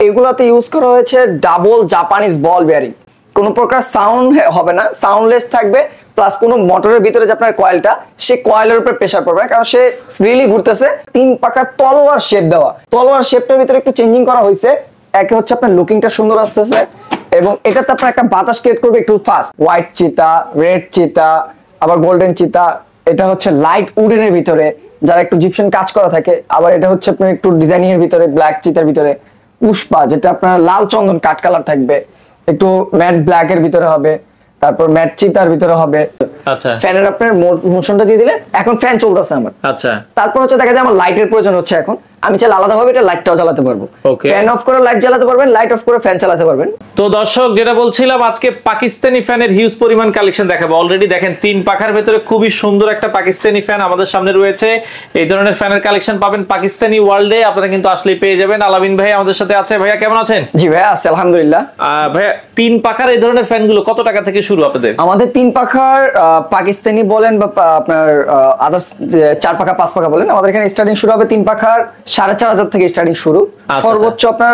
এগুলাতে ইউজ করা হয়েছে ডাবল জাপানিজ বল বেয়ারিং। কোনো প্রকার সাউন্ড হবে না, সাউন্ডলেস থাকবে, প্লাস কোনো মোটরের ভিতরে যে আপনার কয়েলটা, সে কয়েলের উপর প্রেসার পড়বে না, কারণ সে ফ্রিলি ঘুরতেছে। 3 পাকার তলোয়ার শেপ দেওয়া, তলোয়ার শেপটার ভিতরে একটু চেঞ্জিং করা হয়েছে। একে হচ্ছে আপনার লুকিংটা সুন্দর আসতেছে, এবং এটাতে আপনার একটা বাতাস ক্রিয়েট করবে একটু ফাস্ট। হোয়াইট চিতা, রেড চিতা, আবার গোল্ডেন চিতা। এটা হচ্ছে লাইট উডেনের ভিতরে, যারা একটু জিপশন কাজ করা থাকে। আবার এটা হচ্ছে আপনার একটু ডিজাইনিং এর ভিতরে, ব্ল্যাক চিতার ভিতরে। পুষ্পা, যেটা আপনার লাল চন্দন কাঠ কালার থাকবে, একটু ম্যাট ব্ল্যাক এর ভিতরে হবে। তারপর ম্যাট চিতার ভিতরে হবে। আচ্ছা, ফ্যানের আপনার মোশনটা দিয়ে দিলেন, এখন ফ্যান চলতেছে আমার। আচ্ছা, তারপর হচ্ছে দেখা যায় আমার লাইটের প্রয়োজন হচ্ছে, এখন আমি চাইলে আলাদাভাবে এটা লাইটটাও জ্বালাতে পারবো। ফ্যান অফ করে লাইট জ্বালাতে পারবেন, লাইট অফ করে ফ্যান চালাতে পারবেন। তো দর্শক, যেটা বলছিলাম, আজকে পাকিস্তানি ফ্যানের হিউজ পরিমাণ কালেকশন দেখাবো। অলরেডি দেখেন 3 পাখার ভেতরে খুবই সুন্দর একটা পাকিস্তানি ফ্যান আমাদের সামনে রয়েছে। এই ধরনের ফ্যানের কালেকশন পাবেন পাকিস্তানি ওয়ার্ল্ডে, আপনারা কিন্তু আসলেই পেয়ে যাবেন। আলামিন ভাই আমাদের সাথে আছে। ভাইয়া কেমন আছেন? জি ভাইয়া আছি আলহামদুলিল্লাহ। ভাইয়া 3 পাখার এই ধরনের ফ্যানগুলো কত টাকা থেকে শুরু আপনাদের? আমাদের 3 পাখার পাকিস্তানি বলেন বা আপনার আদার্স 4 পাখা 5 পাখা বলেন, আমাদের এখানে স্টার্টিং শুরু হবে 3 পাখার 4,500 থেকে স্টার্টিং শুরু। সর্বোচ্চ আপনার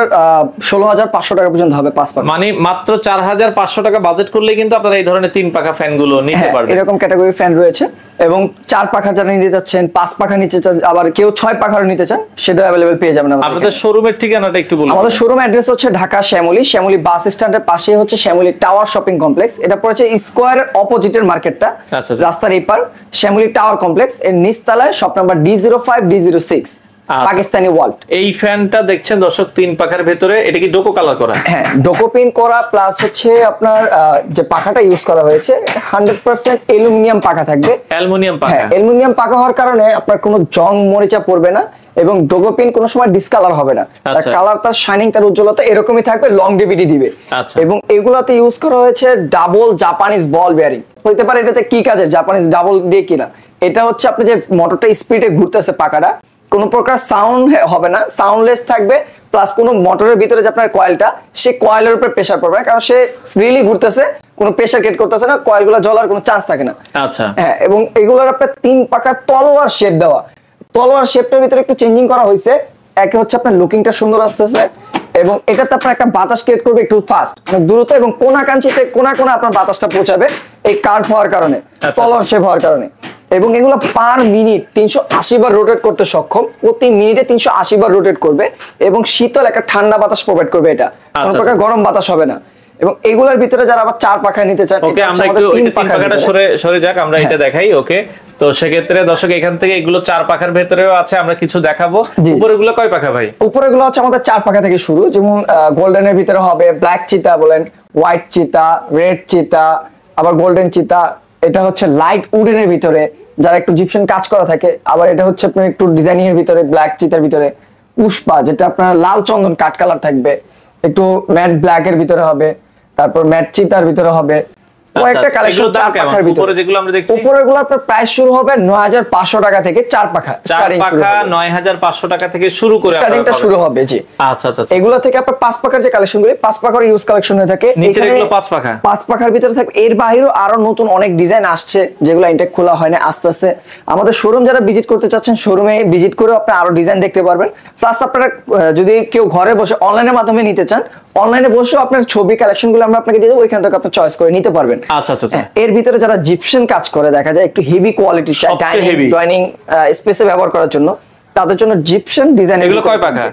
16,500 টাকা পর্যন্ত হবে 5 পাখা। মানে মাত্র 4,500 টাকা বাজেট করলে কিন্তু আপনারা এই ধরনের 3 পাখা ফ্যানগুলো নিতে পারবেন। এরকম ক্যাটাগরি ফ্যান রয়েছে, এবং 4 পাখা যারা নিতে যাচ্ছেন, 5 পাখা নিতে চান, আবার কেউ 6 পাখারও নিতে চান, সেটা अवेलेबल পেয়ে যাবেন। আপনাদের শোরুমের ঠিকানাটা একটু বলুন। আমাদের শোরুম অ্যাড্রেস হচ্ছে ঢাকা শ্যামলী বাস স্ট্যান্ডের পাশে হচ্ছে শ্যামলী টাওয়ার শপিং কমপ্লেক্স। এটা পড়েছে স্কয়ার অপোজিটের মার্কেটটা, রাস্তার এপার শ্যামলী টাওয়ার কমপ্লেক্স, এর নিচতলায় shop number D05 D06 Pakistani world. এই ফ্যানটা দেখছেন দর্শক 3 পাখার ভেতরে, এটা কি ডোকো কালার করা? হ্যাঁ, ডোকো পেইন্ট করা, প্লাস হচ্ছে আপনার যে পাখাটা ইউজ করা হয়েছে 100% অ্যালুমিনিয়াম পাখা থাকবে। অ্যালুমিনিয়াম পাখা? হ্যাঁ, অ্যালুমিনিয়াম পাখা হওয়ার কারণে আপনার কোনো জং মরিচা পড়বে না, এবং ডোকো পেইন্ট কোনো সময় ডিসকালার হবে না। তার কালার, তার শাইনিং, তার উজ্জ্বলতা এরকমই থাকবে, লংজিভিটি দিবে। এবং এগুলাতে ইউজ করা হয়েছে ডাবল জাপানিজ বল বেয়ারিং। হইতে পারে এটাতে কি কাজে জাপানিজ ডাবল দিয়ে কিনা, এটা হচ্ছে আপনি যে মোটরটা স্পিডে ঘুরতেছে পাখাটা, কোনো প্রকার সাউন্ড হবে না, সাউন্ডলেস থাকবে, প্লাস কোনো মোটরের ভিতরে যে আপনার কয়েলটা, সে কয়েলের উপর প্রেসার পড়বে না, কারণ সে ফ্রিলি ঘুরতেছে, কোনো প্রেসার ক্রিয়েট করতেছে না, কয়েলগুলো জ্বলার কোনো চান্স থাকে না। আচ্ছা, হ্যাঁ, এবং এগুলোর আপনার 3 পাকার তলোয়ার শেপ দেওয়া, তলোয়ার শেপটার ভিতরে একটু চেঞ্জিং করা হয়েছে। একে হচ্ছে আপনার লুকিংটা সুন্দর আসতেছে, এবং এটাতে আপনার একটা বাতাস ক্রিয়েট করবে একটু ফাস্ট, মানে দ্রুত, এবং কোনাকাঞ্চিতে কোনা আপনার বাতাসটা পৌঁছাবে এই কার্ভ হওয়ার কারণে, তলোয়ার শেপ হওয়ার কারণে। এবং এগুলো পার মিনিট 380 বার রোটেট করতে সক্ষম, প্রতি মিনিটে 380 বার রোটেট করবে, এবং শীতল একটা ঠান্ডা বাতাস প্রোভাইড করবে। এটা কোনো প্রকার গরম বাতাস হবে না। এবং এগুলোর ভিতরে যারা আবার 4 পাখা নিতে চান, ওকে, আমরা একটু 3 পাখাটা সরে যাক, আমরা এটা দেখাই। ওকে, তো সেক্ষেত্রে দর্শক এখান থেকে এগুলো 4 পাখার ভেতরেও আছে, আমরা কিছু দেখাবো। উপরেগুলো কয় পাখা ভাই? উপরেগুলো হচ্ছে আমাদের 4 পাখা থেকে শুরু, যেমন গোল্ডেনের ভিতরে হবে ব্ল্যাক চিতা বলেন, হোয়াইট চিতা, রেড চিতা, আবার গোল্ডেন চিতা। এটা হচ্ছে লাইট উডেনের ভিতরে, যারা একটু জিপশন কাজ করা থাকে। আবার এটা হচ্ছে আপনার একটু ডিজাইনিং এর ভিতরে, ব্ল্যাক চিতার ভিতরে। পুষ্পা, যেটা আপনার লাল চন্দন কাঠ কালার থাকবে, একটু ম্যাট ব্ল্যাক এর ভিতরে হবে। তারপর ম্যাট চিতার ভিতরে হবে। কয়েকটা কালেকশন 4 পাখার ভিতরে। উপরে যেগুলো আমরা দেখছি, উপরেগুলো আপনার প্রাইস শুরু হবে 9,500 টাকা থেকে। 4 পাখা স্টার্টিং শুরু হবে 9,500 টাকা থেকে শুরু করে স্টার্টিংটা শুরু হবে। জি, আচ্ছা আচ্ছা। এগুলো থেকে আপনার 5 পাখার যে কালেকশনগুলো, 5 পাখার ইউজ কালেকশন হয়ে থাকে। নিচে এগুলো 5 পাখা, 5 পাখার ভিতরে থাকে। এর বাইরেও আরো নতুন অনেক ডিজাইন আসছে, যেগুলো ইনটেক খোলা হয় না, আস্তে আস্তে। আমাদের শোরুম যারা ভিজিট করতে চাচ্ছেন, শোরুমে ভিজিট করে আপনারা আরো ডিজাইন দেখতে পারবেন। প্লাস আপনারা যদি কেউ ঘরে বসে অনলাইনের মাধ্যমে নিতে চান, অনলাইনে বসেও আপনার ছবি কালেকশনগুলো আমরা আপনাকে দিয়ে দেবো, ওইখান থেকে আপনি চয়েস করে নিতে পারবেন। আচ্ছা আচ্ছা। এর ভিতরে যারা জিপশন কাজ করে, দেখা যায় একটু হেভি কোয়ালিটি ডাইনিং স্পেসে ব্যবহার করার জন্য, তাদের জন্য জিপশন ডিজাইন। এগুলো কয় পাখা?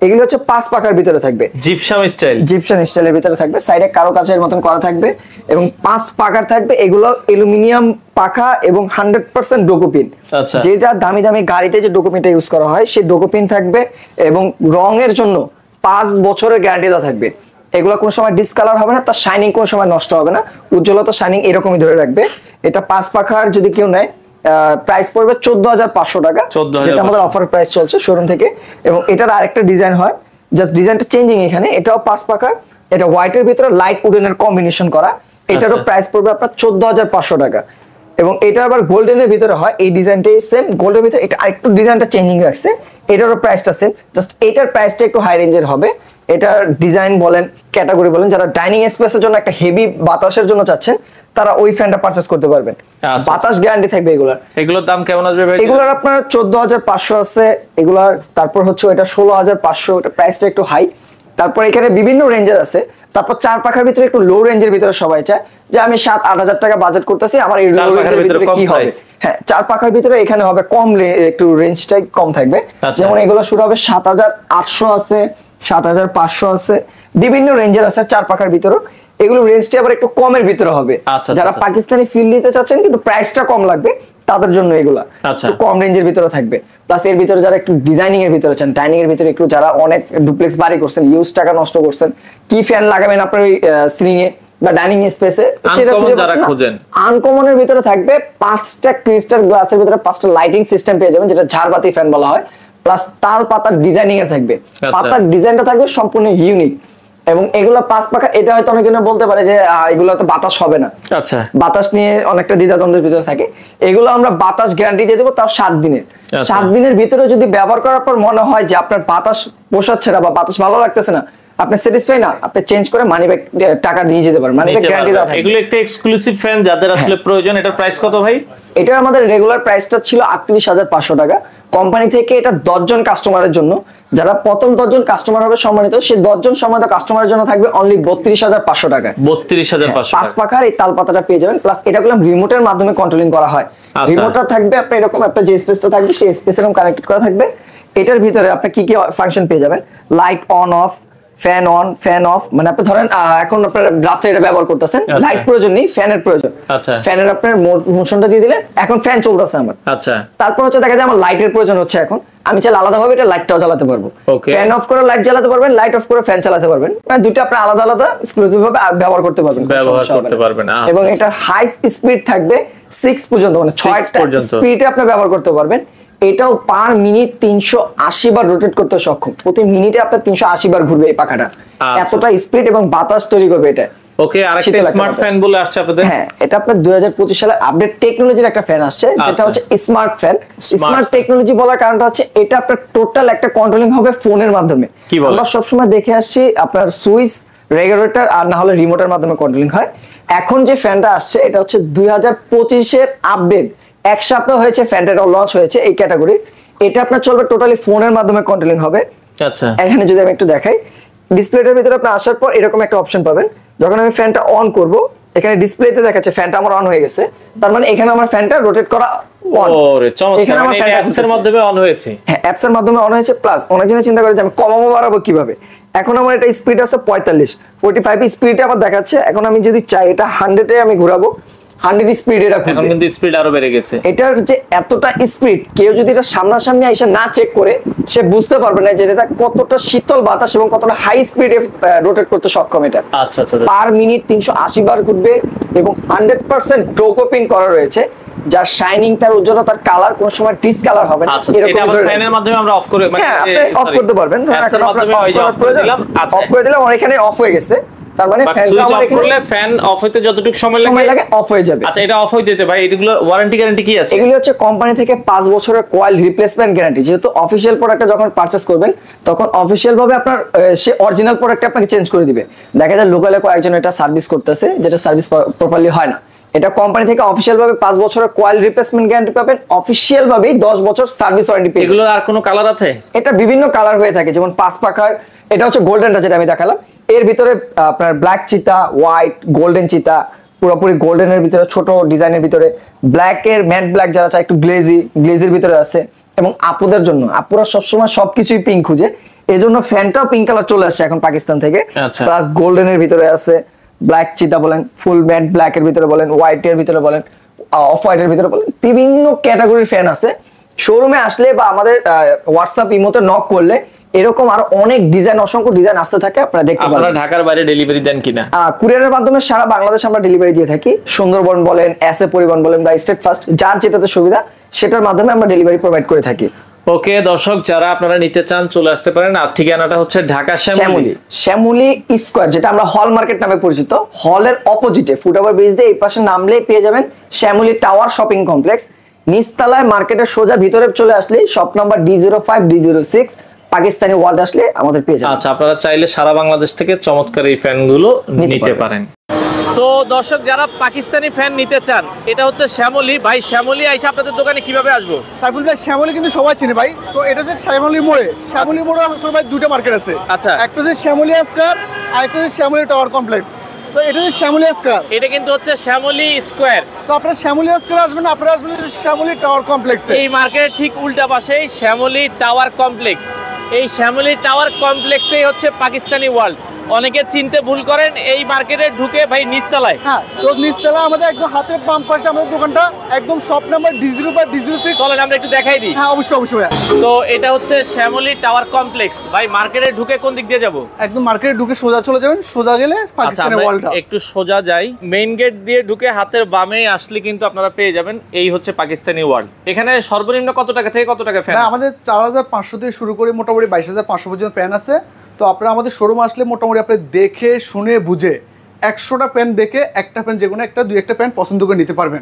এগুলো হচ্ছে 5 পাখার ভিতরে থাকবে, জিপসাম স্টাইলের ভিতরে থাকবে। সাইডে কারুকাজের মতন করা থাকবে, এবং 5 পাখার থাকবে। এগুলো অ্যালুমিনিয়াম পাখা এবং 100% ডোকোপিন। আচ্ছা, যেটা দামি দামি গাড়িতে যে ডোকোপিনটা ইউজ করা হয়, সেই ডোকোপিন থাকবে। এবং রঙের জন্য 5 বছরের গ্যারান্টি দেওয়া থাকবে। এগুলো কোনো সময় ডিসকালার হবে না, তার শাইনিং কোনো সময় নষ্ট হবে না, উজ্জ্বলতা শাইনিং এরকমই ধরে রাখবে। এটা 5 পাখার যদি কেউ নেয়, প্রাইস পড়বে 14,500 টাকা, যেটা আমাদের অফার প্রাইস চলছে শোরুম থেকে। এবং এটার আরেকটা ডিজাইন হয়, জাস্ট ডিজাইনটা চেঞ্জিং এখানে। এটাও 5 পাখার, এটা হোয়াইটের ভিতরে লাইট উডেনের কম্বিনেশন করা। এটারও প্রাইস পড়বে আপনার 14,500 টাকা। এবং এটা আবার গোল্ডেনের ভিতরে হয়, এই ডিজাইনটাই সেম, গোল্ডের ভিতরে এটা আরেকটু ডিজাইনটা চেঞ্জিং রাখছে। এটারও প্রাইসটা সেম, জাস্ট এটার প্রাইসটা একটু হাই রেঞ্জের হবে। এটার ডিজাইন বলেন, ক্যাটাগরি বলেন, যারা ডাইনিং স্পেসের জন্য একটা হেভি বাতাসের জন্য চাচ্ছেন, তারা ওই ফ্যানটা পারচেজ করতে পারবেন। বাতাস গ্যারান্টি থাকবে এগুলার। এগুলোর দাম কেমন আসবে ভাই? এগুলার আপনার 14,500 আছে এগুলার। তারপর হচ্ছে এটা 16,500, এটা প্রাইসটা একটু হাই। তারপর এখানে বিভিন্ন রেঞ্জের আছে। তারপর 4 পাখার ভিতরে একটু লো রেঞ্জের ভিতরে সবাই চায় যে আমি 7-8 হাজার টাকা বাজেট করতেছি, আমার এই লো রেঞ্জের ভিতরে কি হবে। হ্যাঁ, 4 পাখার ভিতরে এখানে হবে কম, একটু রেঞ্জটাই কম থাকবে। যেমন এগুলো শুরু হবে 7,800 আছে, 7,500 আছে, বিভিন্ন রেঞ্জের আছে 4 পাখার ভিতরে। এগুলো রেঞ্জটা আবার একটু কমের ভিতরে হবে। যারা পাকিস্তানি ফিল নিতে চাচ্ছেন কিন্তু প্রাইসটা কম লাগবে তাদের জন্য এগুলা একটু কম রেঞ্জের ভিতরে থাকবে। প্লাস এর ভিতরে যারা একটু ডিজাইনিং এর ভিতরে চান, ডাইনিং এর ভিতরে একটু যারা অনেক ডুপ্লেক্স বাড়ি করছেন, ইউজ টাকা নষ্ট করছেন, কি ফ্যান লাগাবেন আপনার ওই সিলিং এ বা ডাইনিং স্পেসে, সেটা খুঁজেন। আনকমনের ভিতরে থাকবে 5টা ক্রিস্টাল গ্লাসের ভিতরে 5টা লাইটিং সিস্টেম পেয়ে যাবেন, যেটা ঝাড়বাতি ফ্যান বলা হয়। প্লাস তাল পাতার ডিজাইনিং এর থাকবে, পাতার ডিজাইনটা থাকবে সম্পূর্ণ ইউনিক। এবং এগুলা 5 পাখা, এটা হয়তো অনেকজনে বলতে পারে যে এগুলো তো বাতাস হবে না। আচ্ছা, বাতাস নিয়ে অনেকটা দ্বিধাদ্বন্দ্বের ভিতরে থাকে। এগুলো আমরা বাতাস গ্যারান্টি দিয়ে দেবো, তাও 7 দিনের। 7 দিনের ভিতরে যদি ব্যবহার করার পর মনে হয় যে আপনার বাতাস পোষাচ্ছে না বা বাতাস ভালো লাগতেছে না, আপনি স্যাটিসফাই না, আপনি চেঞ্জ করে মানি ব্যাক টাকা নিয়ে যেতে পারেন। মানি ব্যাক গ্যারান্টি দেওয়া থাকে। এগুলো একটা এক্সক্লুসিভ ফ্যান যাদের আসলে প্রয়োজন। এটার প্রাইস কত ভাই? এটা আমাদের রেগুলার প্রাইসটা ছিল 38,500 টাকা। কোম্পানি থেকে এটা 10 জন কাস্টমারের জন্য, যারা প্রথম 10 জন কাস্টমার হবে সম্মানিত, সেই 10 জন সম্মানিত কাস্টমারের জন্য থাকবে অনলি 32,500 টাকা। 32,500 5 পাখার এই তাল পাতাটা পেয়ে যাবেন। প্লাস এটা গুলো রিমোটের মাধ্যমে কন্ট্রোলিং করা হয়। রিমোটটা থাকবে আপনার এরকম একটা যে স্পেসটা থাকবে, সেই স্পেসের সাথে কানেক্টেড করা থাকবে। এটার ভিতরে আপনি কি কি ফাংশন পেয়ে যাবেন, light on of, fan on, fan of. মানে আপনি ধরেন এখন আপনার রাতে এটা ব্যবহার করতেছেন, লাইট প্রয়োজন নেই, ফ্যানের প্রয়োজন। আচ্ছা, ফ্যানের আপনার মোশনটা দিয়ে দিলেন, এখন ফ্যান চলতেছে আমার। আচ্ছা, তারপর হচ্ছে দেখা যায় আমার লাইটের প্রয়োজন হচ্ছে, এখন আমি চাইলে আলাদাভাবে এটা লাইটটাও জ্বালাতে পারবো। ফ্যান অফ করে লাইট জ্বালাতে পারবেন, লাইট অফ করে ফ্যান চালাতে পারবেন। মানে দুটো আপনি আলাদা আলাদা এক্সক্লুসিভ ভাবে ব্যবহার করতে পারবেন। এবং এটা হাই স্পিড থাকবে 6 পর্যন্ত, মানে 6টা স্পিডে আপনি ব্যবহার করতে পারবেন। এটাও পার মিনিট 380 বার রোটেট করতে সক্ষম। প্রতি মিনিটে আপনার 380 বার ঘুরবে এই পাখাটা। এতটা স্পিড এবং বাতাস তৈরি করবে এটা। ওকে, আরেকটা স্মার্ট ফ্যান বলে আসছে আপনাদের। হ্যাঁ, এটা আপনার 2025 সালে আপডেট টেকনোলজির একটা ফ্যান আসছে, যেটা হচ্ছে স্মার্ট ফ্যান। স্মার্ট টেকনোলজি বলার কারণটা হচ্ছে এটা আপনার টোটাল একটা কন্ট্রোলিং হবে ফোনের মাধ্যমে। আমরা সবসময় দেখে আসছি আপনার সুইচ, রেগুলেটর আর না হলে রিমোটের মাধ্যমে কন্ট্রোলিং হয়। এখন যে ফ্যানটা আসছে এটা হচ্ছে 2025 এর আপডেট। 1 সপ্তাহ হয়েছে ফ্যানটা লঞ্চ হয়েছে এই ক্যাটাগরি। এটা আপনার চলবে টোটালি ফোনের মাধ্যমে কন্ট্রোলিং হবে। আচ্ছা, এখানে যদি আমি একটু দেখাই, ডিসপ্লেটার ভিতরে আপনি আসার পর এরকম একটা অপশন পাবেন। যখন আমি ফ্যানটা অন করব, এখানে ডিসপ্লেতে দেখাচ্ছে ফ্যানটা আমার অন হয়ে গেছে, তার মানে এখানে আমার ফ্যানটা রোটেট করা অন। ওরে চমৎকার, এখানে আমার ফ্যান অ্যাপস এর মাধ্যমে অন হয়েছে। হ্যাঁ, অ্যাপস এর মাধ্যমে অন হয়েছে। প্লাস অনেকজনে চিন্তা করে যে আমি কমাবো বাড়াবো কিভাবে। এখন আমার এটা স্পিড আছে 45 স্পিডে আমার দেখাচ্ছে। এখন আমি যদি চাই এটা 100 এ আমি ঘোরাবো, 100 স্পিড এটা ঘুরবে। এখন কিন্তু স্পিড আরো বেড়ে গেছে। এটার যে এতটা স্পিড, কেউ যদি এটা সামনাসামনি এসে না চেক করে, সে বুঝতে পারবে না যে এটা কতটা শীতল বাতাস এবং কতটা হাই স্পিডে রোটেট করতে সক্ষম এটা। আচ্ছা আচ্ছা, পার মিনিট 380 বার ঘুরবে এবং 100% ডোকোপিন করা রয়েছে, যার শাইনিং, তার উজ্জ্বলতা, তার কালার কোনো সময় ডিসকালার হবে না। এটা আমরা ফ্যানের মাধ্যমে আমরা অফ করে, মানে অফ করতে পারবেন। ধরেন এখন আমরা অফ করে দিলাম, অফ করে দিলাম, আর এখানে অফ হয়ে গেছে। তার মানে সুইচ অফ করলে ফ্যান অফ হইতে যতটুকু সময় লাগে অফ হয়ে যাবে। আচ্ছা, এটা অফ হইতে দিতে ভাই, এগুলোর ওয়ারেন্টি গ্যারান্টি কি আছে? এগুলো হচ্ছে কোম্পানি থেকে 5 বছরের কয়েল রিপ্লেসমেন্ট গ্যারান্টি। যেহেতু অফিশিয়াল প্রোডাক্টটা যখন পারচেজ করবেন, তখন অফিশিয়াল ভাবে আপনার সে অরিজিনাল প্রোডাক্টটা আপনাকে চেঞ্জ করে দিবে। দেখা যায় লোকালে কয়েকজন এটা সার্ভিস করতেছে, যেটা সার্ভিস প্রপারলি হয় না। এটা কোম্পানি থেকে অফিশিয়াল ভাবে 5 বছরের কয়েল রিপ্লেসমেন্ট গ্যারান্টি পাবেন, অফিশিয়াল ভাবে 10 বছর সার্ভিস ওয়ারেন্টি পেয়ে। এগুলো আর কোনো কালার আছে? এটা বিভিন্ন কালার হয়ে থাকে, যেমন 5 পাখার এটা হচ্ছে গোল্ডেনটা যেটা আমি দেখালাম। এর ভিতরে আপনার ব্ল্যাক চিতা, হোয়াইট, গোল্ডেন চিতা, পুরোপুরি গোল্ডেনের ভিতরে ছোট ডিজাইনের ভিতরে, ব্ল্যাক এর ম্যাট ব্ল্যাক যারা চায় একটু গ্লেজির ভিতরে আছে। এবং আপুদের জন্য, আপুরা সবসময় সবকিছুই পিঙ্ক খুঁজে, এজন্য ফ্যানটাও পিঙ্ক কালার চলে আসছে এখন পাকিস্তান থেকে। প্লাস গোল্ডেনের ভিতরে আছে, ব্ল্যাক চিতা বলেন, ফুল ম্যাট ব্ল্যাক এর ভিতরে বলেন, হোয়াইট এর ভিতরে বলেন, অফ হোয়াইট এর ভিতরে বলেন, বিভিন্ন ক্যাটাগরির ফ্যান আছে। শোরুমে আসলে বা আমাদের হোয়াটসঅ্যাপ ইমোতে নক করলে এরকম আরো অনেক ডিজাইন, অসংখ্য ডিজাইন আসতে থাকে, আপনারা দেখতে পারেন। আপনারা ঢাকার বাইরে ডেলিভারি দেন কিনা? কুরিয়ারের মাধ্যমে সারা বাংলাদেশ আমরা ডেলিভারি দিয়ে থাকি। সুন্দরবন বলেন, এসএ পরিবহন বলেন বা স্টেট ফার্স্ট, যার যেটাতে সুবিধা সেটার মাধ্যমে আমরা ডেলিভারি প্রোভাইড করে থাকি। ওকে দর্শক, যারা আপনারা নিতে চান চলে আসতে পারেন। আর ঠিকানাটা হচ্ছে ঢাকা শ্যামলী স্কয়ার, যেটা আমরা হল মার্কেট নামে পরিচিত। হলের অপোজিটে ফুটওভার ব্রিজ দিয়ে এই পাশে নামলে পেয়ে যাবেন শ্যামলী টাওয়ার শপিং কমপ্লেক্স। নিচতলায় মার্কেটের সোজা ভিতরে চলে আসলে shop number D05 D06 Pakistani world আসলে আমাদের পেয়ে যাবেন। আচ্ছা, আপনারা চাইলে সারা বাংলাদেশ থেকে চমৎকার এই ফ্যানগুলো নিতে পারেন। তো দর্শক যারা পাকিস্তানি ফ্যান নিতে চান, এটা হচ্ছে শ্যামলী। ভাই শ্যামলী আইসা আপনাদের দোকানে কিভাবে আসবো? সাইফুল ভাই, শ্যামলী কিন্তু সবাই চিনে ভাই। তো এটা হচ্ছে শ্যামলী মোড়ে। শ্যামলী মোড়ে আসলে ভাই দুটো মার্কেট আছে। আচ্ছা। একটা হচ্ছে শ্যামলী স্কয়ার আর একটা হচ্ছে শ্যামলী টাওয়ার কমপ্লেক্স। তো এটা হচ্ছে শ্যামলী স্কয়ার। এটা কিন্তু হচ্ছে শ্যামলী স্কোয়ার। তো আপনারা শ্যামলী স্কয়ার আসবেন, আপনারা আসবেন হচ্ছে শ্যামলী টাওয়ার কমপ্লেক্সে। এই মার্কেটের ঠিক উল্টা পাশেই শ্যামলী টাওয়ার কমপ্লেক্স। এই শ্যামলী টাওয়ার কমপ্লেক্সেই হচ্ছে পাকিস্তানি ওয়ার্ল্ড। অনেকে চিনতে ভুল করেন, এই মার্কেটে ঢুকে ভাই নিচতলায়। হ্যাঁ, তো নিচতলা আমাদের একদম হাতের বাম পাশে আমাদের দোকানটা, একদম শপ নাম্বার D0/D06। চলেন আমরা একটু দেখাই দিই। হ্যাঁ, অবশ্যই অবশ্যই ভাই। তো এটা হচ্ছে শ্যামলী টাওয়ার কমপ্লেক্স। ভাই মার্কেটে ঢুকে কোন দিক দিয়ে যাব? একদম মার্কেটে ঢুকে সোজা চলে যাবেন, সোজা গেলে আচ্ছা, পাকিস্তানের আমরা ওয়ালটা। একটু সোজা যাই। মেইন গেট দিয়ে ঢুকে হাতের বামে আসলে কিন্তু আপনারা পেয়ে যাবেন এই হচ্ছে পাকিস্তানি ওয়ার্ল্ড। এখানে সর্বনিম্ন কত টাকা থেকে কত টাকা ফ্যান? আমাদের 4500 থেকে শুরু করে মোটামুটি 22500 পর্যন্ত প্যান আছে। তো আপনারা আমাদের শোরুম আসলে মোটামুটি আপনি দেখে শুনে বুঝে 100টা প্যান দেখে একটা প্যান, যে কোনো একটা দুই একটা প্যান পছন্দ করে নিতে পারবেন।